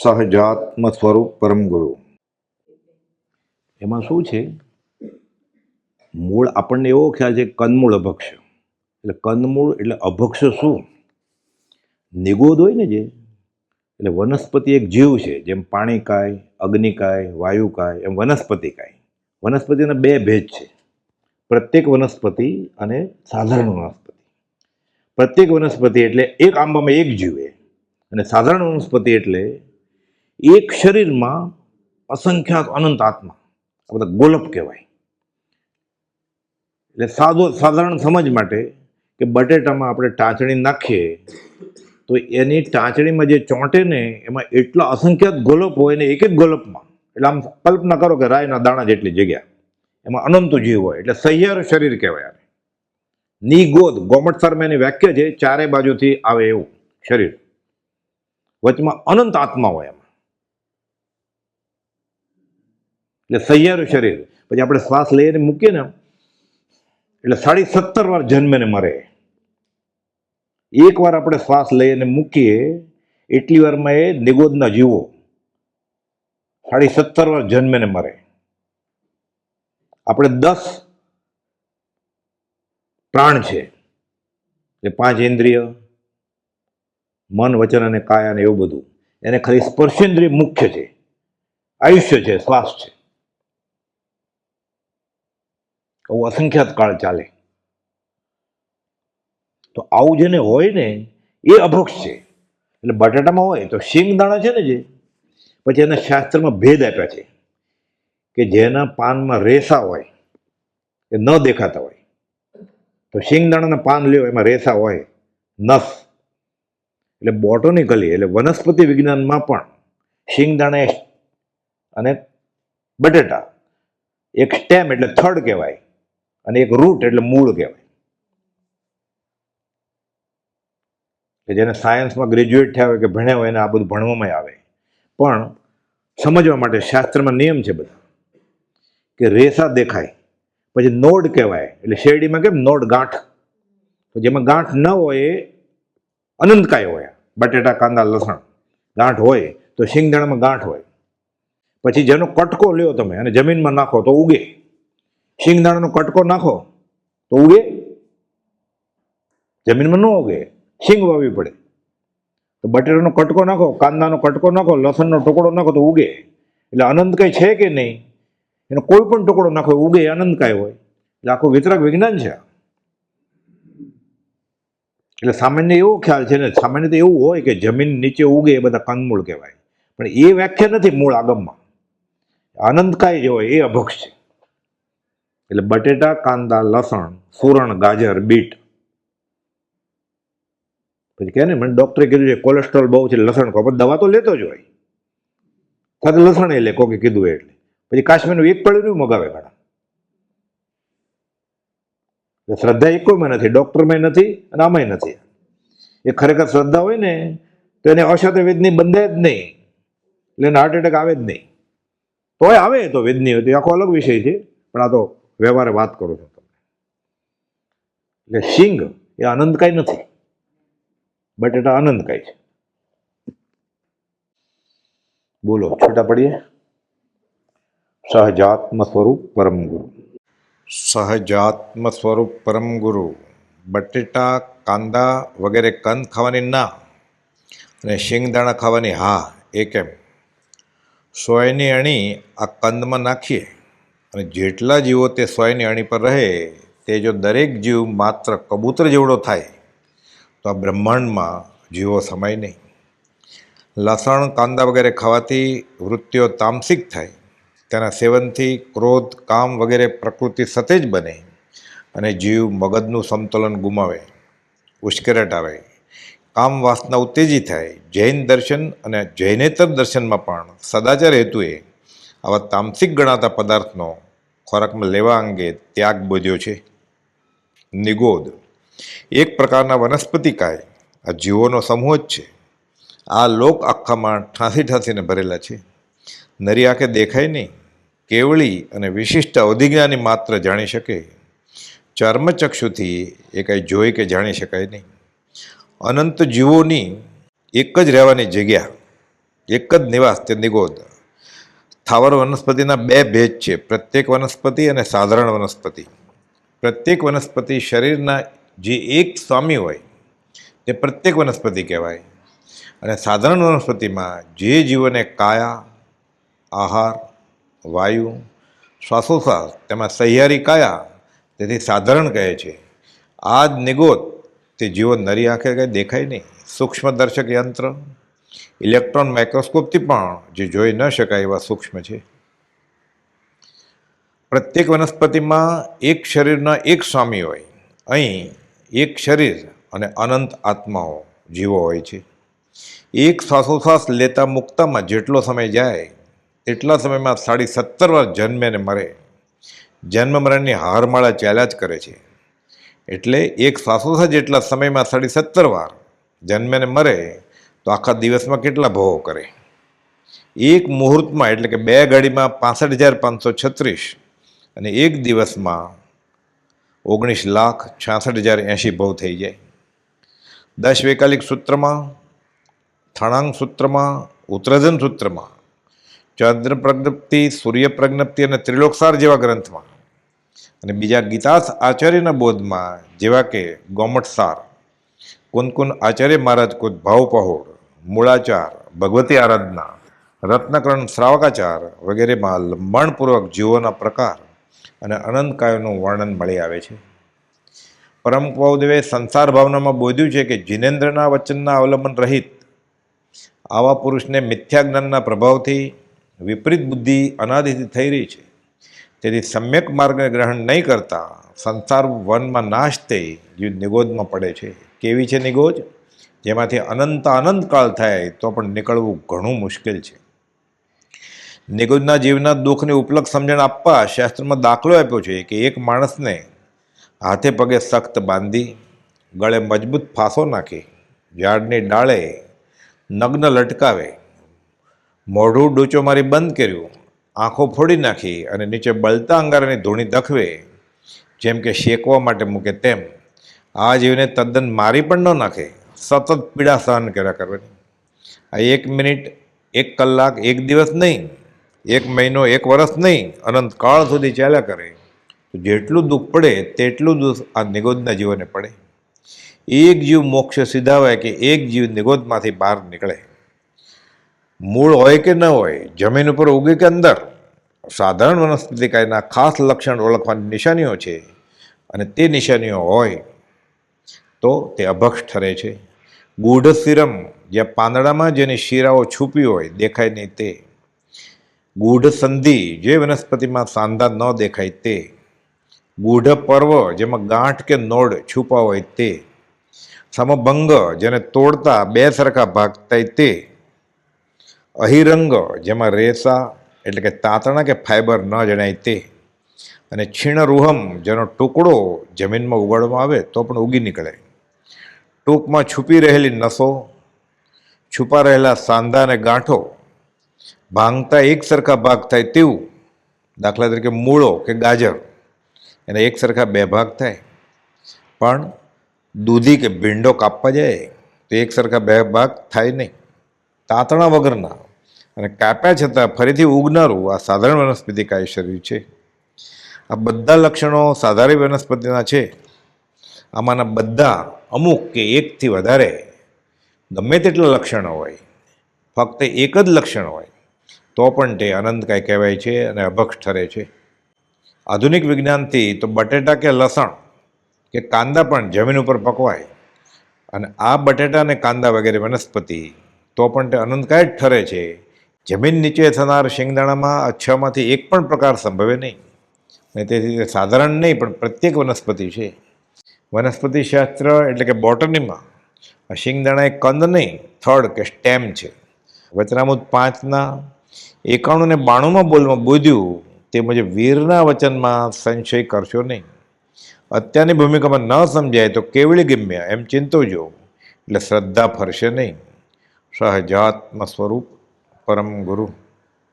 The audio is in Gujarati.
સહજાત્મ સ્વરૂપ પરમ ગુરુ. એમાં શું છે, મૂળ આપણને એવો ખ્યાલ છે કંદમૂળ અભક્ષ. એટલે કંદમૂળ એટલે અભક્ષ શું? નિગોદ હોય ને જે, એટલે વનસ્પતિ એક જીવ છે. જેમ પાણી કાય, અગ્નિ કાય, વાયુ કાય, એમ વનસ્પતિ કાય. વનસ્પતિના બે ભેદ છે, પ્રત્યેક વનસ્પતિ અને સાધારણ વનસ્પતિ. પ્રત્યેક વનસ્પતિ એટલે એક આંબામાં એક જીવે, અને સાધારણ વનસ્પતિ એટલે એક શરીરમાં અસંખ્યાત અનંત આત્મા. આ બધા ગોલપ કહેવાય. એટલે સાધારણ સમજ માટે કે બટેટામાં આપણે ટાંચણી નાખીએ તો એની ટાંચણીમાં જે ચોંટે ને એમાં એટલા અસંખ્યાત ગોલપ હોય ને એક એક ગોલપમાં, એટલે આમ કલ્પના કરો કે રાયના દાણા જેટલી જગ્યા, એમાં અનંત જીવ હોય. એટલે સહિયારું શરીર કહેવાય. નિગોદ ગોમટ શર્મા એની વ્યાખ્યા છે, ચારે બાજુથી આવે એવું શરીર, વચમાં અનંત આત્મા હોય એમાં, એટલે સહિયારું શરીર. પછી આપણે શ્વાસ લઈને મૂકીએ ને એટલે 17.5 વાર જન્મે ને મરે. એક વાર આપણે શ્વાસ લઈને મૂકીએ એટલી વારમાં એ નિગોદના જીવો 17.5 વાર જન્મે ને મરે. આપણે 10 પ્રાણ છે, એ 5 ઇન્દ્રિય, મન, વચન અને કાયા અને એવું બધું. એને ખાલી સ્પર્શેન્દ્રિય મુખ્ય છે, આયુષ્ય છે, શ્વાસ છે. આવું અસંખ્યાત કાળ ચાલે. તો આવું જેને હોય ને એ અભક્ષ છે. એટલે બટાટામાં હોય તો શિંગ દાણા છે ને જે, પછી એના શાસ્ત્રમાં ભેદ આપ્યા છે કે જેના પાનમાં રેસા હોય, એ ન દેખાતા હોય. તો શિંગદાણાના પાન લ્યો, એમાં રેસા હોય, નસ. એટલે બોટોનિકલી એટલે વનસ્પતિ વિજ્ઞાનમાં પણ શિંગદાણા અને બટેટા એક સ્ટેમ એટલે થડ કહેવાય, અને એક રૂટ એટલે મૂળ કહેવાય. કે જેને સાયન્સમાં ગ્રેજ્યુએટ થયા હોય કે ભણ્યા હોય એને આ બધું ભણવામાં આવે. પણ સમજવા માટે શાસ્ત્રમાં નિયમ છે બધા, કે રેસા દેખાય પછી નોડ કહેવાય. એટલે શેરડીમાં કેમ નોડ, ગાંઠ. તો જેમાં ગાંઠ ન હોય એ અનંતકાય હોય. બટેટા, કાંદા, લસણ ગાંઠ હોય, તો શિંગદાણામાં ગાંઠ હોય. પછી જેનો કટકો લ્યો તમે અને જમીનમાં નાખો તો ઉગે. શિંગદાણાનો કટકો નાખો તો ઉગે? જમીનમાં ન ઉગે, શીંગ વાવવી પડે. તો બટેટાનો કટકો નાખો, કાંદાનો કટકો નાખો, લસણનો ટુકડો નાખો તો ઉગે. એટલે અનંતકાય છે કે નહીં, એનો કોઈ પણ ટુકડો નાખો ઉગે, અનંતકાય હોય. એટલે આખું વિતરક વિજ્ઞાન છે. એટલે સામાન્ય એવો ખ્યાલ છે ને, સામાન્ય તો એવું હોય કે જમીન નીચે ઉગે એ બધા કંદમૂળ કહેવાય, પણ એ વ્યાખ્યા નથી મૂળ આગમમાં. અનંતકાય જે હોય એ અભક્ષ છે. એટલે બટેટા, કાંદા, લસણ, સુરણ, ગાજર, બીટ. પછી કહે ને મને ડોક્ટરે કીધું છે કોલેસ્ટ્રોલ બહુ છે, લસણ ખાઓ. પણ દવા તો લેતો જ હોય, સાથે લસણ એ લે, કોકે કીધું એટલે. પછી કાશ્મીરનું એક પળ્યું મગાવે ઘણા. શ્રદ્ધા એ કોઈમાં નથી, ડોક્ટરમાં નથી અને આમાંય નથી. એ ખરેખર શ્રદ્ધા હોય ને તો એને અશત વેદની બંધાય જ નહીં, એટલે એને હાર્ટ એટેક આવે જ નહીં. તોય આવે તો વેદની હોય તો આખો અલગ વિષય છે, પણ આ તો વ્યવહારે વાત કરું છું તમને. એટલે શિંગ એ આનંદકાય નથી, બટેટા આનંદકાય છે. બોલો, છૂટા પડીએ. સહજાત્મ સ્વરૂપ પરમ ગુરુ. સહજાત્મ સ્વરૂપ પરમ ગુરુ. બટેટા, કાંદા વગેરે કંદ ખાવાની ના અને શિંગદાણા ખાવાની હા, એ કેમ? સોયની અણી આ કંદમાં નાખીએ અને જેટલા જીવો તે સોયની અણી પર રહે તે જો દરેક જીવ માત્ર કબૂતર જેવડો થાય તો આ બ્રહ્માંડમાં જીવો સમાય નહીં. લસણ, કાંદા વગેરે ખાવાથી વૃત્તિઓ તામસિક થાય, તેના સેવનથી ક્રોધ, કામ વગેરે પ્રકૃતિ સતેજ બને અને જીવ મગજનું સમતોલન ગુમાવે, ઉશ્કેરાટ આવે, કામ વાસના ઉત્તેજિત થાય. જૈન દર્શન અને જૈનેતર દર્શનમાં પણ સદાચાર હેતુએ આવા તામસિક ગણાતા પદાર્થનો ખોરાકમાં લેવા અંગે ત્યાગ બોધ્યો છે. નિગોદ એક પ્રકારના વનસ્પતિકાય આ જીવોનો સમૂહ જ છે. આ લોક આખામાં ઠાંસીને ભરેલા છે. નરી આંખે દેખાય નહીં, કેવળી અને વિશિષ્ટ અવધિજ્ઞાની માત્ર જાણી શકે. ચર્મચક્ષુથી એ કંઈ જોઈ કે જાણી શકાય નહીં. અનંત જીવોની એક જ રહેવાની જગ્યા, એક જ નિવાસ તે નિગોદ. સ્થાવર વનસ્પતિના બે ભેદ છે, પ્રત્યેક વનસ્પતિ અને સાધારણ વનસ્પતિ. પ્રત્યેક વનસ્પતિ શરીરના જે એક સ્વામી હોય તે પ્રત્યેક વનસ્પતિ કહેવાય, અને સાધારણ વનસ્પતિમાં જે જીવોને કાયા, આહાર, વાયુ, શ્વાસોશ્વાસ તેમાં સહિયારી કાયા, તેથી સાધારણ કહે છે. આ જ નિગોદ તે જીવો નરી આંખે કંઈ દેખાય નહીં, સૂક્ષ્મદર્શક યંત્ર, ઇલેક્ટ્રોન માઇક્રોસ્કોપથી પણ જે જોઈ ન શકાય એવા સૂક્ષ્મ છે. પ્રત્યેક વનસ્પતિમાં એક શરીરના એક સ્વામી હોય, અહીં એક શરીર અને અનંત આત્માઓ જીવો હોય છે. એક શ્વાસોશ્વાસ લેતા મૂકતામાં જેટલો સમય જાય એટલા સમયમાં 17.5 વાર જન્મે ને મરે. જન્મ મરણની હારમાળા ચાલ્યા જ કરે છે. એટલે એક શ્વાસોશ્વાસ જેટલા સમયમાં 17.5 વાર જન્મે ને મરે તો આખા દિવસમાં કેટલા ભોગો કરે. એક મુહૂર્તમાં એટલે કે 2 ઘડીમાં 65,536 અને એક દિવસમાં 19,66,080 ભવ થઈ જાય. 10 વૈકાલિક સૂત્રમાં, થણાંગ સૂત્રમાં, ઉત્તરજન સૂત્રમાં, ચંદ્ર પ્રજ્ઞપ્તિ, સૂર્ય પ્રજ્ઞપ્તિ અને ત્રિલોકસાર જેવા ગ્રંથમાં, અને બીજા ગીતાસ આચાર્યના બોધમાં જેવા કે ગોમટસાર, કુનકુન આચાર્ય મહારાજ કુદ ભાવ પહોળ, મૂળાચાર, ભગવતી આરાધના, રત્નકરણ શ્રાવકાચાર વગેરેમાં લંબાણપૂર્વક જીવોના પ્રકાર અને અનંતકાયોનું વર્ણન મળી આવે છે. પરમ કૌદેવે સંસાર ભાવનામાં બોધ્યું છે કે જિનેન્દ્રના વચનના અવલંબન રહિત આવા પુરુષને મિથ્યા જ્ઞાનના પ્રભાવથી વિપરીત બુદ્ધિ અનાદિથી થઈ રહી છે. તેથી સમ્યક માર્ગને ગ્રહણ નહીં કરતા સંસાર વનમાં નાશ થઈ જીવ નિગોદમાં પડે છે. કેવી છે નિગોદ? જેમાંથી અનંત કાળ થાય તો પણ નીકળવું ઘણું મુશ્કેલ છે. નિગોદના જીવના દુઃખની ઉપલબ્ધ સમજણ આપવા શાસ્ત્રમાં દાખલો આપ્યો છે કે એક માણસને હાથે પગે સખ્ત બાંધી, ગળે મજબૂત ફાંસો નાખી, ઝાડની ડાળે નગ્ન લટકાવે, મોઢું ડૂચો મારી બંધ કર્યું, આંખો ફોડી નાખી અને નીચે બળતા અંગારાની ધૂણી દખવે, જેમ કે શેકવા માટે મૂકે તેમ આ જીવને તદ્દન મારી પણ ન નાખે, સતત પીડા સહન કર્યા કરવાની. આ 1 મિનિટ, 1 કલાક, 1 દિવસ નહીં, 1 મહિનો, 1 વર્ષ નહીં, અનંત કાળ સુધી ચાલ્યા કરે. તો જેટલું દુઃખ પડે તેટલું દુઃખ આ નિગોદના જીવોને પડે. એક જીવ મોક્ષ સીધાવાય કે એક જીવ નિગોદમાંથી બહાર નીકળે. મૂળ હોય કે ન હોય, જમીન ઉપર ઉગે કે અંદર, સાધારણ વનસ્પતિ કાયના ખાસ લક્ષણ ઓળખવાની નિશાનીઓ છે, અને તે નિશાનીઓ હોય તો તે અભક્ષ ઠરે છે. ગૂઢ શિરમ, જ્યાં પાંદડામાં જેની શિરાઓ છુપી હોય દેખાય નહીં તે. ગૂઢ સંધિ, જે વનસ્પતિમાં સાંધા ન દેખાય તે. ગૂઢ પર્વ, જેમાં ગાંઠ કે નોડ છુપા હોય તે. સમભંગ, જેને તોડતા 2 સરખા ભાગ થાય તે. અહિરંગ, જેમાં રેસા એટલે કે તાંતણા કે ફાઈબર ન જણાય તે. અને છીણરૂહમ, જેનો ટુકડો જમીનમાં ઉગાડવામાં આવે તો પણ ઉગી નીકળે. ટૂંકમાં છુપી રહેલી નસો, છુપા રહેલા સાંધા અને ગાંઠો ભાંગતા 1 સરખા ભાગ થાય તેવું. દાખલા તરીકે મૂળો કે ગાજર, એને 1 સરખા 2 ભાગ થાય, પણ દૂધી કે ભીંડો કાપવા જાય તો 1 સરખા 2 ભાગ થાય નહીં. તાંતણા વગરના અને કાપ્યા છતાં ફરીથી ઉગનારું આ સાધારણ વનસ્પતિ કાય શરીર છે. આ બધા લક્ષણો સાધારણ વનસ્પતિના છે. આમાંના બધા અમુક કે એકથી વધારે ગમે તેટલા લક્ષણો હોય, ફક્ત એક જ લક્ષણ હોય તો પણ તે અનંતકાય કહેવાય છે અને અભક્ષ ઠરે છે. આધુનિક વિજ્ઞાનથી તો બટેટા કે લસણ કે કાંદા પણ જમીન ઉપર પકવાય, અને આ બટેટા અને કાંદા વગેરે વનસ્પતિ તો પણ તે અનંતકાય જ ઠરે છે. જમીન નીચે થનાર શિંગદાણામાં આ 6માંથી એક પણ પ્રકાર સંભવે નહીં, અને તેથી તે સાધારણ નહીં પણ પ્રત્યેક વનસ્પતિ છે. વનસ્પતિ શાસ્ત્ર એટલે કે બોટનીમાં આ શિંગદાણા એક કંદ નહીં, થડ કે સ્ટેમ છે. વચનામૃત 5ના 91 ને 92માં બોલમાં બોધ્યું તે મુજબ વીરના વચનમાં સંશય કરશો નહીં. અત્યારની ભૂમિકામાં ન સમજાય તો કેવળી ગમ્ય એમ ચિંતવજો, એટલે શ્રદ્ધા ફરશે નહીં. સહજાત્મ સ્વરૂપ પરમ ગુરુ.